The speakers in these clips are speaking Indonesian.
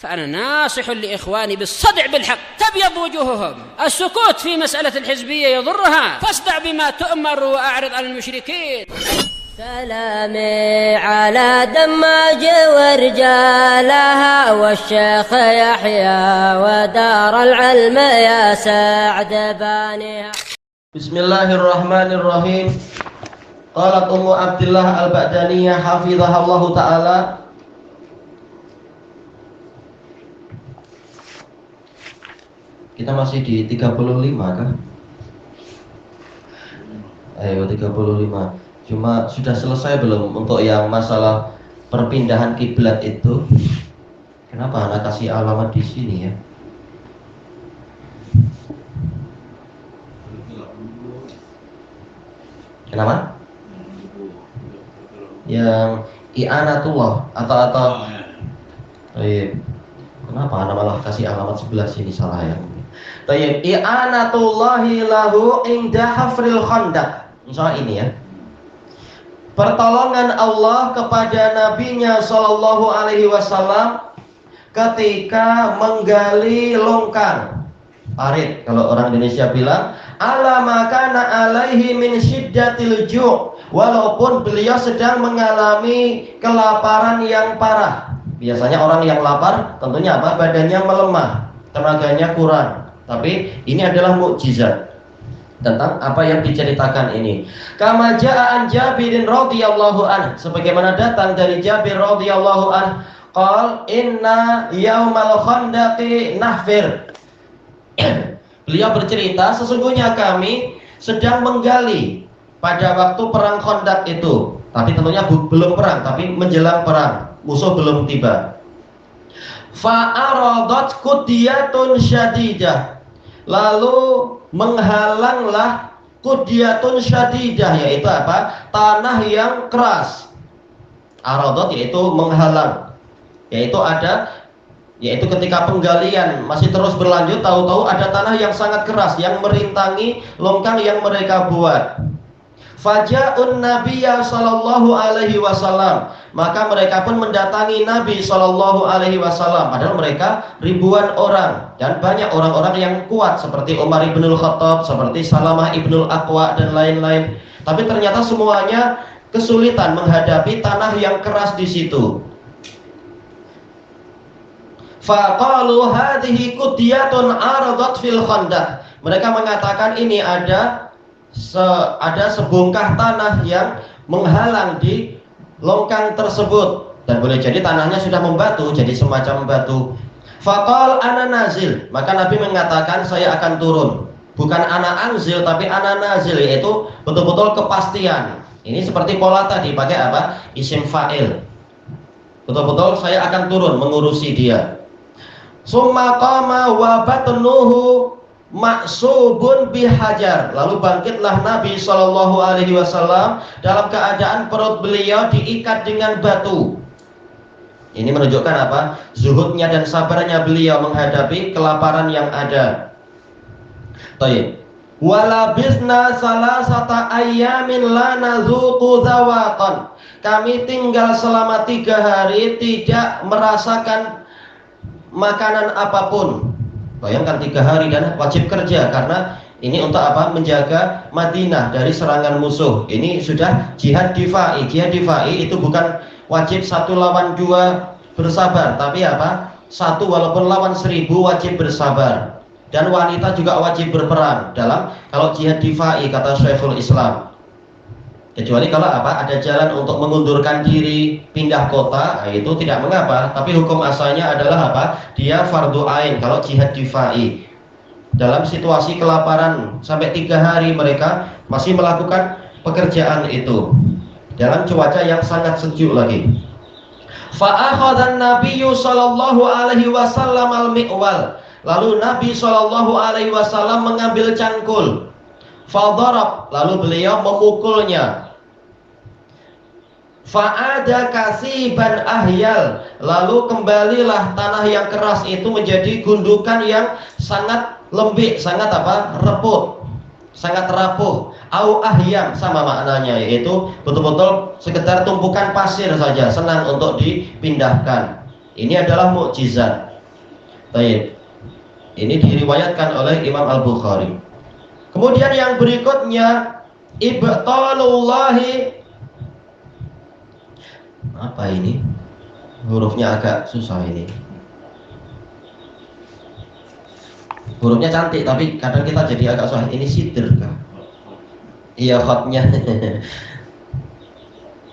فأنا ناصح لإخواني بالصدع بالحق تبيض وجوههم. السكوت في مسألة الحزبية يضرها، فاصدع بما تؤمر وأعرض عن المشركين. سلامي على دماج ورجالها والشيخ يحيى ودار العلم يا سعد بانيها. بسم الله الرحمن الرحيم. قالت أم عبد الله البعدانية حفظها الله تعالى: kita masih di 35 kah? Ayo 35. Cuma sudah selesai belum untuk yang masalah perpindahan kiblat itu? Kenapa anak kasih alamat di sini ya? Kenapa? Yang i'anatullah atau kenapa anak malah kasih alamat sebelah sini, salah ya? Tayyib, i'anatullahi lahu inda hafril khandaq. Misalnya ini ya. Pertolongan Allah kepada nabinya sallallahu alaihi wasallam ketika menggali longkang. Parit kalau orang Indonesia bilang, ala makana alaihi min syiddatil ju', walaupun beliau sedang mengalami kelaparan yang parah. Biasanya orang yang lapar tentunya apa? Badannya melemah, tenaganya kurang. Tapi ini adalah mukjizat tentang apa yang diceritakan ini. Kama jaa an Jabirin radhiyallahu an, sebagaimana datang dari Jabir radhiyallahu an, qal inna yaumal khandaqi nahfir. Beliau bercerita, sesungguhnya kami sedang menggali pada waktu perang Khandaq itu. Tapi tentunya belum perang, tapi menjelang perang, musuh belum tiba. Fa'aradat qudiyatun syadidah, lalu menghalanglah qudiyatun syadidah, yaitu apa? Tanah yang keras. Aradat yaitu menghalang, yaitu ketika penggalian masih terus berlanjut, tahu-tahu ada tanah yang sangat keras yang merintangi longkang yang mereka buat. Faja'un nabiyya sallallahu alaihi wasallam, maka mereka pun mendatangi Nabi sallallahu alaihi wasallam. Padahal mereka ribuan orang dan banyak orang-orang yang kuat seperti Umar ibnul Khattab, seperti Salamah ibnul Aqwa dan lain-lain. Tapi ternyata semuanya kesulitan menghadapi tanah yang keras di situ. Faqalu hadhihi qudiyatun aradat fil khandaq. Mereka mengatakan ini ada sebongkah tanah yang menghalang di longkang tersebut, dan boleh jadi tanahnya sudah membatu, jadi semacam batu. Faqal ana nazil, maka Nabi mengatakan saya akan turun. Bukan ana anzil, tapi ana nazil, yaitu betul-betul kepastian. Ini seperti pola tadi, pakai apa? Isim fa'il. Betul-betul saya akan turun mengurusi dia. Summa qama wa batnuhu maksubun bihajar, lalu bangkitlah Nabi sallallahu alaihi wasallam dalam keadaan perut beliau diikat dengan batu. Ini menunjukkan apa? Zuhudnya dan sabarnya beliau menghadapi kelaparan yang ada. Baik. Wala bisna salasata ayyamin la nazuqu zawaqan. Kami tinggal selama 3 hari tidak merasakan makanan apapun. Bayangkan 3 hari dan wajib kerja, karena ini untuk apa? Menjaga Madinah dari serangan musuh. Ini sudah jihad difa'i. Jihad difa'i itu bukan wajib 1 lawan 2 bersabar, tapi apa? 1 walaupun lawan 1000 wajib bersabar. Dan wanita juga wajib berperan dalam kalau jihad difa'i, kata Syekhul Islam. Kecuali kalau apa? Ada jalan untuk mengundurkan diri, pindah kota, itu tidak mengapa. Tapi hukum asalnya adalah apa? Dia fardu ain kalau jihad difa'i. Dalam situasi kelaparan sampai 3 hari mereka masih melakukan pekerjaan itu dalam cuaca yang sangat sejuk lagi. Fa'akhadhan nabiyyu sallallahu alaihi wasallam al-mi'wal, lalu Nabi sallallahu alaihi wasallam mengambil cangkul. Fadarab, lalu beliau memukulnya. Fa'ada kasiban ahyal, lalu kembalilah tanah yang keras itu menjadi gundukan yang sangat lembik, sangat apa? Reput, sangat rapuh. Au ahyam, sama maknanya, yaitu betul-betul sekedar tumpukan pasir saja, senang untuk dipindahkan. Ini adalah mukjizat. Baik. Ini diriwayatkan oleh Imam Al-Bukhari. Kemudian yang berikutnya, ibtalullahi, apa ini? Hurufnya agak susah ini. Hurufnya cantik tapi kadang kita jadi agak susah. Ini sidr kah? Iya, khatnya.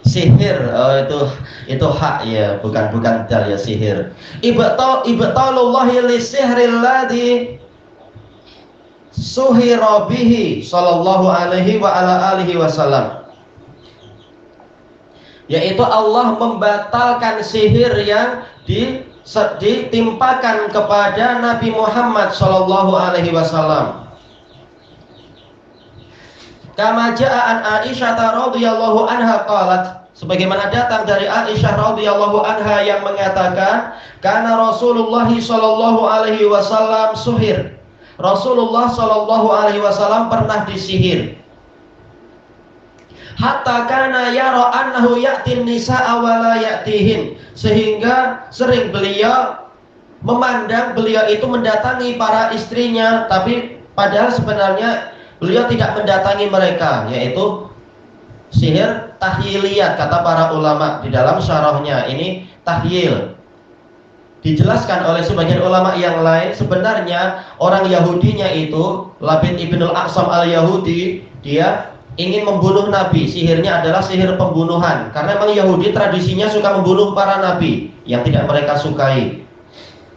Sihir, itu hak ya, bukan dal ya, sihir. Ibtalullahi li sihril ladzi suhira bihi sallallahu alaihi wa ala alihi wasallam. Yaitu Allah membatalkan sihir yang ditimpakan kepada Nabi Muhammad sallallahu alaihi wasallam. Kama jaa an Aisyah radhiyallahu anha qalat, sebagaimana datang dari Aisyah radhiyallahu anha yang mengatakan, kana Rasulullah sallallahu alaihi wasallam suhir. Rasulullah sallallahu alaihi wasallam pernah disihir. Hatta kana yara annahu ya'tin nisaa wa la ya'tihin, sehingga sering beliau memandang beliau itu mendatangi para istrinya, tapi padahal sebenarnya beliau tidak mendatangi mereka, yaitu sihir tahyiliyat kata para ulama di dalam syarahnya. Ini tahyil. Dijelaskan oleh sebagian ulama yang lain, sebenarnya orang Yahudinya itu Labid ibnul Aqsam al-Yahudi, dia ingin membunuh Nabi. Sihirnya adalah sihir pembunuhan, karena memang Yahudi tradisinya suka membunuh para nabi yang tidak mereka sukai.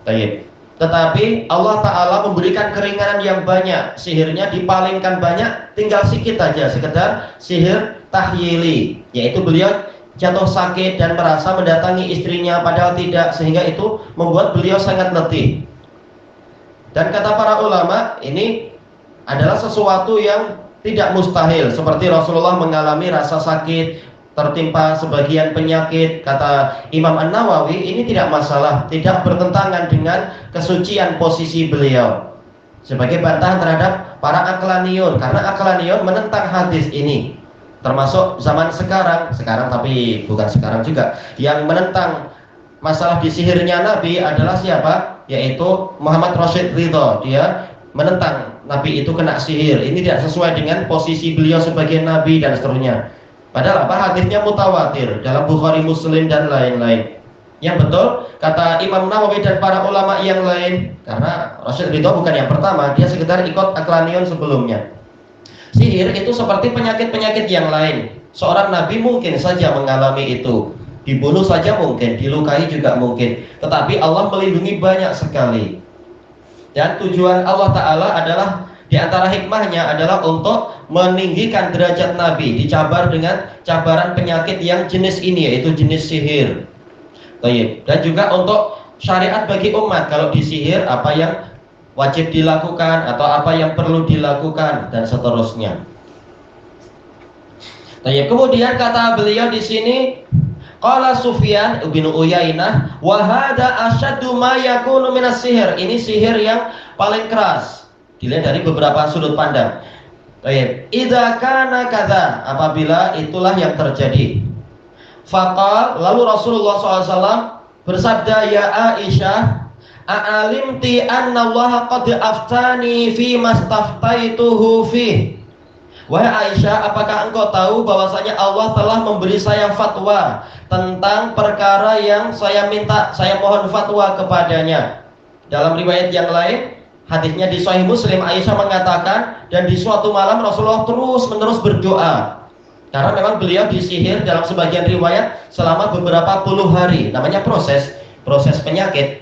Baik. Tetapi Allah Ta'ala memberikan keringanan yang banyak, sihirnya dipalingkan banyak, tinggal sedikit aja, sekedar sihir tahyili, yaitu beliau jatuh sakit dan merasa mendatangi istrinya padahal tidak, sehingga itu membuat beliau sangat letih. Dan kata para ulama, ini adalah sesuatu yang tidak mustahil, seperti Rasulullah mengalami rasa sakit, tertimpa sebagian penyakit. Kata Imam An-Nawawi, ini tidak masalah, tidak bertentangan dengan kesucian posisi beliau, sebagai bantahan terhadap para aklaniun, karena aklaniun menentang hadis ini, termasuk zaman sekarang tapi bukan sekarang juga, yang menentang masalah disihirnya Nabi adalah siapa? Yaitu Muhammad Rashid Ridho. Dia menentang Nabi itu kena sihir, ini tidak sesuai dengan posisi beliau sebagai Nabi dan seterusnya. Padahal apa? Hadisnya mutawatir dalam Bukhari, Muslim dan lain-lain. Yang betul kata Imam Nawawi dan para ulama yang lain, karena Rashid Ridho bukan yang pertama, dia sekedar ikut aklanion sebelumnya. Sihir itu seperti penyakit-penyakit yang lain. Seorang nabi mungkin saja mengalami itu, dibunuh saja mungkin, dilukai juga mungkin, tetapi Allah melindungi banyak sekali. Dan tujuan Allah Ta'ala adalah, di antara hikmahnya adalah untuk meninggikan derajat Nabi, dicabar dengan cabaran penyakit yang jenis ini, yaitu jenis sihir. Dan juga untuk syariat bagi umat, kalau disihir apa yang wajib dilakukan atau apa yang perlu dilakukan dan seterusnya. Kemudian kata beliau di sini, qala Sufyan bin Uyainah, wa hadza asyaddu ma yakunu minas sihir. Ini sihir yang paling keras dilihat dari beberapa sudut pandang. Idza kana kadza, apabila itulah yang terjadi. Faqal, lalu Rasulullah SAW bersabda, ya Aisyah, a'alimti anna Allah qad aftani fi mastaftaituhu fi. Wahai Aisyah, apakah engkau tahu bahwasanya Allah telah memberi saya fatwa tentang perkara yang saya mohon fatwa kepadanya. Dalam riwayat yang lain, hadisnya di Sahih Muslim, Aisyah mengatakan, dan di suatu malam Rasulullah terus-menerus berdoa, karena memang beliau disihir dalam sebagian riwayat selama beberapa puluh hari. Namanya proses penyakit,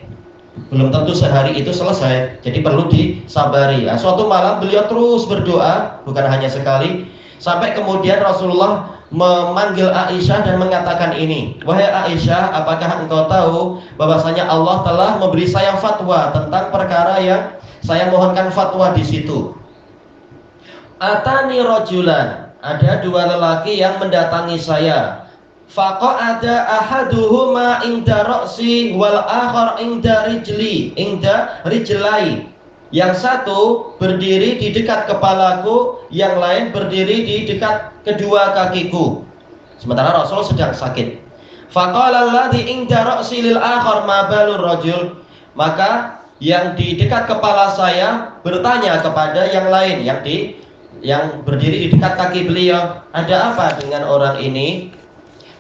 belum tentu sehari itu selesai, jadi perlu disabari. Suatu malam beliau terus berdoa, bukan hanya sekali, sampai kemudian Rasulullah memanggil Aisyah dan mengatakan ini, wahai Aisyah, apakah engkau tahu bahwasanya Allah telah memberi saya fatwa tentang perkara yang saya mohonkan fatwa di situ. Atani rajulan, ada dua lelaki yang mendatangi saya. Faqa'ada ahaduhuma inda ra'si wal akhar inda rijlai. Yang satu berdiri di dekat kepalaku, yang lain berdiri di dekat kedua kakiku. Sementara Rasul sedang sakit. Faqala alladhi inda ra'si lil akhar ma balur rajul. Maka yang di dekat kepala saya bertanya kepada yang lain yang berdiri di dekat kaki beliau, ada apa dengan orang ini?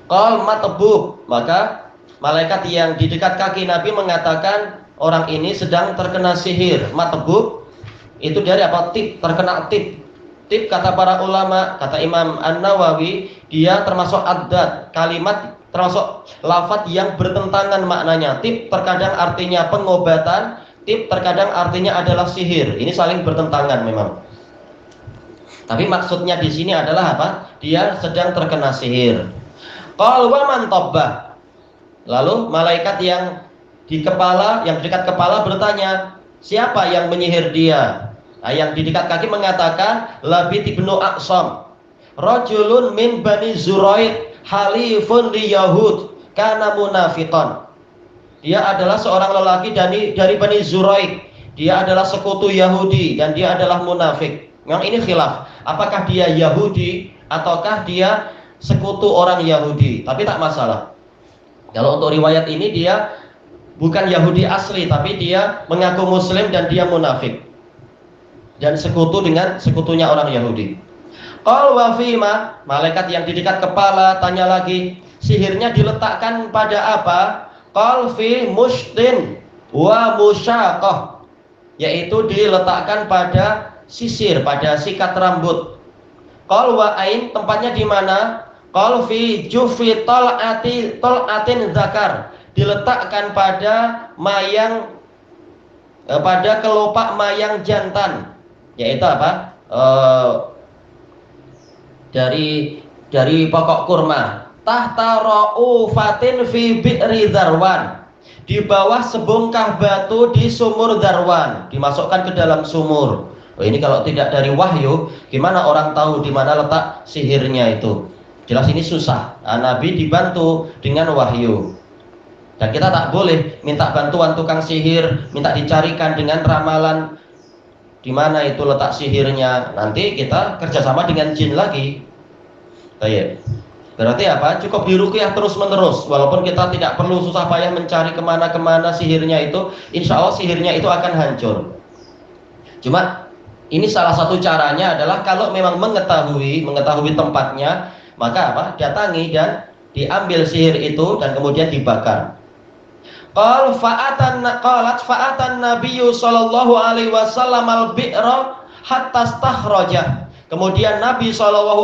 Qal matbub, maka malaikat yang di dekat kaki Nabi mengatakan orang ini sedang terkena sihir. Matbub itu dari apa? Tip, terkena tip. Tip kata para ulama, kata Imam An-Nawawi, dia termasuk adat, kalimat termasuk lafaz yang bertentangan maknanya. Tip terkadang artinya pengobatan, tip terkadang artinya adalah sihir. Ini saling bertentangan memang. Tapi maksudnya di sini adalah apa? Dia sedang terkena sihir. Qal wa man tabbah. Lalu malaikat yang di dekat kepala bertanya, siapa yang menyihir dia? Nah, yang di dekat kaki mengatakan Labid ibnu Aqsam, rajulun min bani Zuraid, halifun li Yahud, kana munafiqan. Dia adalah seorang lelaki dari Bani Zuraid. Dia adalah sekutu Yahudi dan dia adalah munafik. Memang ini khilaf. Apakah dia Yahudi ataukah dia sekutu orang Yahudi? Tapi tak masalah. Kalau untuk riwayat ini dia bukan Yahudi asli, tapi dia mengaku Muslim dan dia munafik. Dan sekutu dengan sekutunya orang Yahudi. Qal wa fima, malaikat yang di dekat kepala tanya lagi, sihirnya diletakkan pada apa? Qal fi mushtin wa musyaqah, yaitu diletakkan pada sisir, pada sikat rambut. Qal wa ain, tempatnya di mana? Qal fi jufi tal'atin zakar, diletakkan pada mayang, pada kelopak mayang jantan, yaitu apa? Dari pokok kurma. Tahta ra'ufatin fi bi'ri Darwan, di bawah sebongkah batu di sumur Darwan, dimasukkan ke dalam sumur. Oh, ini kalau tidak dari wahyu, gimana orang tahu di mana letak sihirnya itu? Jelas ini susah. Nah, Nabi dibantu dengan wahyu. Dan kita tak boleh minta bantuan tukang sihir, minta dicarikan dengan ramalan di mana itu letak sihirnya. Nanti kita kerjasama dengan jin lagi. Baik. Berarti apa? Cukup diruqyah terus menerus. Walaupun kita tidak perlu susah payah mencari kemana-kemana sihirnya itu, insya Allah sihirnya itu akan hancur. Cuma ini salah satu caranya adalah kalau memang mengetahui tempatnya, maka apa? Datangi dan diambil sihir itu dan kemudian dibakar. Qalat fa'atan Nabiyyu sallallahu alaihi wasallam al-bi'ra hatta stakhraja. Kemudian Nabi SAW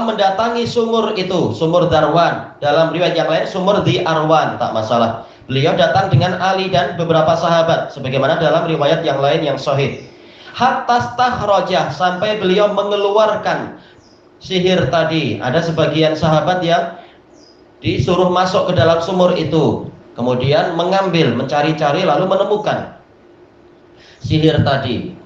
mendatangi sumur itu, sumur Darwan. Dalam riwayat yang lain sumur di Arwan, tak masalah. Beliau datang dengan Ali dan beberapa sahabat, sebagaimana dalam riwayat yang lain yang sahih. Hatta stakhraja, sampai beliau mengeluarkan sihir tadi. Ada sebagian sahabat yang disuruh masuk ke dalam sumur itu, kemudian mengambil, mencari-cari lalu menemukan sihir tadi.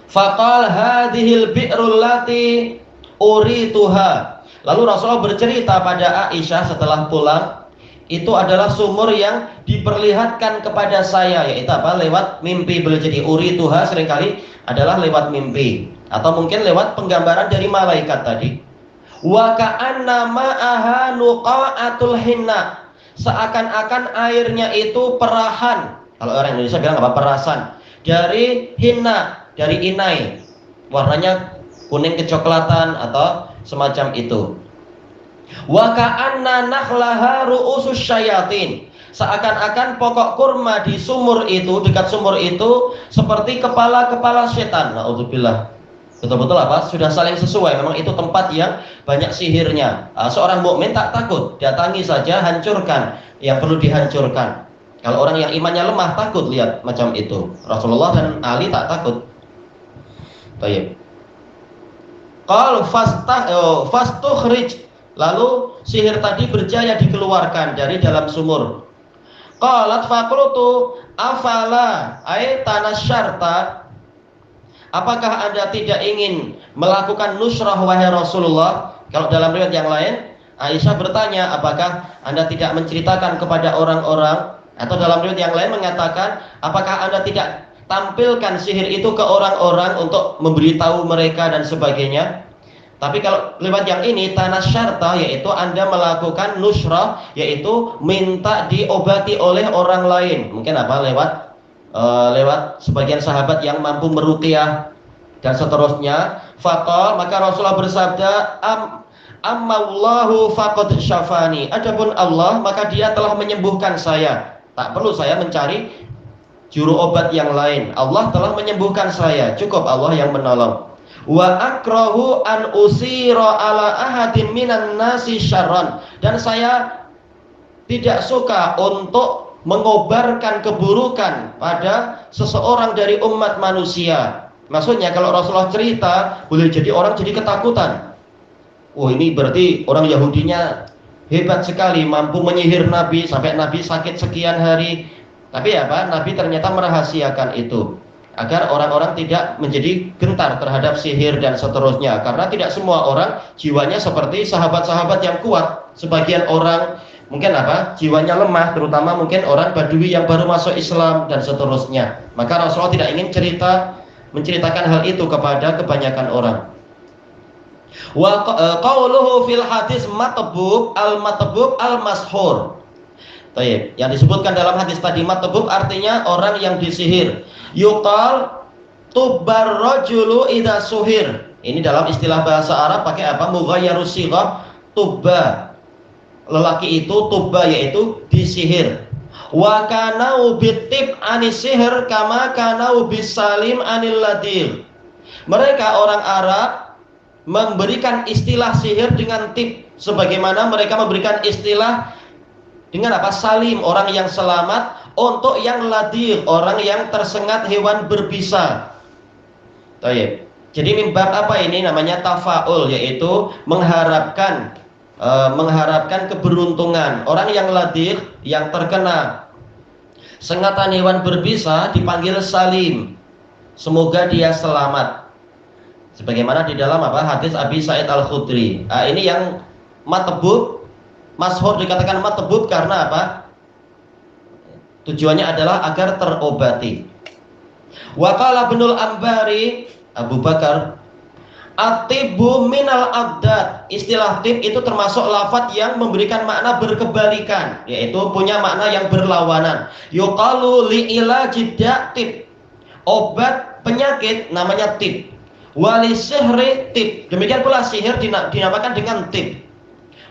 Faqal hadhil bi'rul lati urituha. Lalu Rasulullah bercerita pada Aisyah setelah pulang, itu adalah sumur yang diperlihatkan kepada saya, yaitu apa? Lewat mimpi. Boleh jadi urituha seringkali adalah lewat mimpi, atau mungkin lewat penggambaran dari malaikat tadi. Wa ka'anna ma'aha nuqa'atul hinna, seakan-akan airnya itu perahan. Kalau orang Indonesia bilang apa? Perasan. Dari hinna, dari inai, warnanya kuning kecoklatan atau semacam itu. Wa ka'anna nakhlaha ru'usus syayatin, seakan-akan pokok kurma di sumur itu, dekat sumur itu seperti kepala-kepala setan. Naudzubillah. Betul-betul apa? Sudah saling sesuai. Memang itu tempat yang banyak sihirnya. Seorang mukmin tak takut, datangi saja, hancurkan yang perlu dihancurkan. Kalau orang yang imannya lemah takut lihat macam itu. Rasulullah dan Ali tak takut. Baik. Qal fastukhrij, lalu sihir tadi berjaya dikeluarkan dari dalam sumur. Qalat faqultu afala ay tanasyarta, apakah Anda tidak ingin melakukan nusrah wahai Rasulullah? Kalau dalam riwayat yang lain Aisyah bertanya, apakah Anda tidak menceritakan kepada orang-orang? Atau dalam riwayat yang lain mengatakan, apakah Anda tidak tampilkan sihir itu ke orang-orang untuk memberitahu mereka dan sebagainya? Tapi kalau lewat yang ini tanasyarta, yaitu Anda melakukan nusrah, yaitu minta diobati oleh orang lain. Mungkin apa? Lewat lewat sebagian sahabat yang mampu meruqyah dan seterusnya. Faqal, maka Rasulullah bersabda, ammallahu faqad syafani. Adapun Allah, maka Dia telah menyembuhkan saya. Tak perlu saya mencari juru obat yang lain. Allah telah menyembuhkan saya. Cukup Allah yang menolong. Wa akrahu an usira ala ahadin minan nasi syarran. Dan saya tidak suka untuk mengobarkan keburukan pada seseorang dari umat manusia. Maksudnya kalau Rasulullah cerita, boleh jadi orang jadi ketakutan. Oh, ini berarti orang Yahudinya hebat sekali, mampu menyihir Nabi sampai Nabi sakit sekian hari. Tapi apa? Nabi ternyata merahasiakan itu agar orang-orang tidak menjadi gentar terhadap sihir dan seterusnya. Karena tidak semua orang jiwanya seperti sahabat-sahabat yang kuat. Sebagian orang mungkin apa? Jiwanya lemah, terutama mungkin orang Badui yang baru masuk Islam dan seterusnya. Maka Rasulullah tidak ingin menceritakan hal itu kepada kebanyakan orang. Wa qauluhu fil hadis matbub al-mashhur. Baik, yang disebutkan dalam hadis tadi matbub artinya orang yang disihir. Yuqal tubbar rajulu idza suhir. Ini dalam istilah bahasa Arab pakai apa? Mughayyarus sighah, tubba. Lelaki itu tubba yaitu disihir. Wa kanau bitib anisihir kama kanau bisalim anil ladil. Mereka orang Arab memberikan istilah sihir dengan tib, sebagaimana mereka memberikan istilah dengan apa? Salim, orang yang selamat, untuk yang ladil, orang yang tersengat hewan berbisa. Baik. Jadi mimbab apa ini? Namanya tafaul, yaitu mengharapkan keberuntungan. Orang yang ladil, yang terkena sengatan hewan berbisa dipanggil salim. Semoga dia selamat. Sebagaimana di dalam apa? Hadis Abi Sa'id Al-Khudri. Ini yang matbub, masyhur dikatakan matbub karena apa? Tujuannya adalah agar terobati. Wa qala Ibnul Ambari, Abu Bakar, at-tibbu minal abdad. Istilah tib itu termasuk lafaz yang memberikan makna berkebalikan, yaitu punya makna yang berlawanan. Yuqalu li ilaji tib. Obat penyakit namanya tib. Wali sihri tib. Demikian pula sihir dinamakan dengan tib.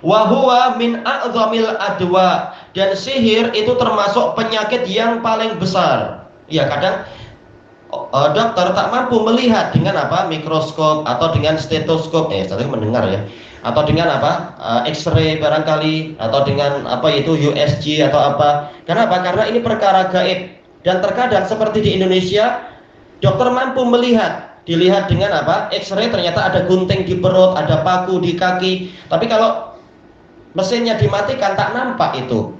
Wa huwa min a'zamil adwa. Dan sihir itu termasuk penyakit yang paling besar. Ya, kadang dokter tak mampu melihat dengan apa? Mikroskop atau dengan stetoskop. Saya mendengar ya. Atau dengan apa? X-ray barangkali, atau dengan apa itu USG atau apa. Kenapa? Karena ini perkara gaib. Dan terkadang seperti di Indonesia, dokter mampu melihat, dilihat dengan apa? X-ray, ternyata ada gunting di perut, ada paku di kaki. Tapi kalau mesinnya dimatikan tak nampak itu.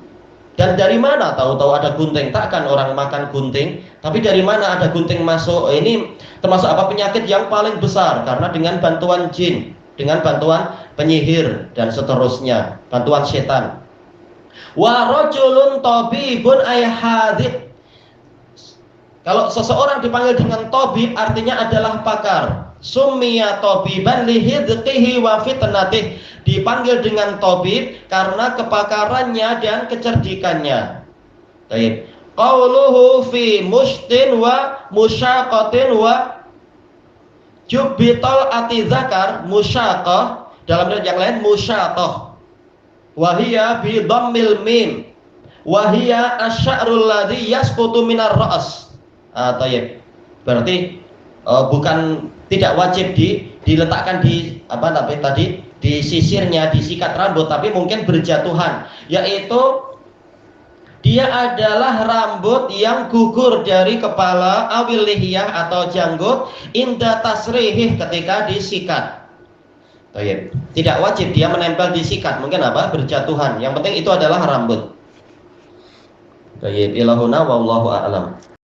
Dan dari mana tahu-tahu ada gunting? Takkan orang makan gunting. Tapi dari mana ada gunting masuk? Ini termasuk apa? Penyakit yang paling besar. Karena dengan bantuan jin, dengan bantuan penyihir dan seterusnya, bantuan setan. Wa rajulun tabibun ay hadid. Kalau seseorang dipanggil dengan tabib, artinya adalah pakar. Summiya tabiban lihidqihi wa fitnatih. Dipanggil dengan tabib karena kepakarannya dan kecerdikannya. Baik. Qauluhu fi mushtin wa musyaqatin wa jubbital atizakar musyaqah. Dalam yang lain musyaqah. Wa hiya bi dhammil mim. Wa hiya asy'arul ladzi yasqutu minar ra's. Tayyib. Berarti bukan tidak wajib diletakkan di apa namanya tadi, di sisirnya, disikat rambut, tapi mungkin berjatuhan, yaitu dia adalah rambut yang gugur dari kepala, awil lihiyah atau janggut, inda tasrihih, ketika disikat. Tayyib. Tidak wajib dia menempel disikat, mungkin apa? Berjatuhan. Yang penting itu adalah rambut. Tayyib. Ilahuna wallahu a'lam.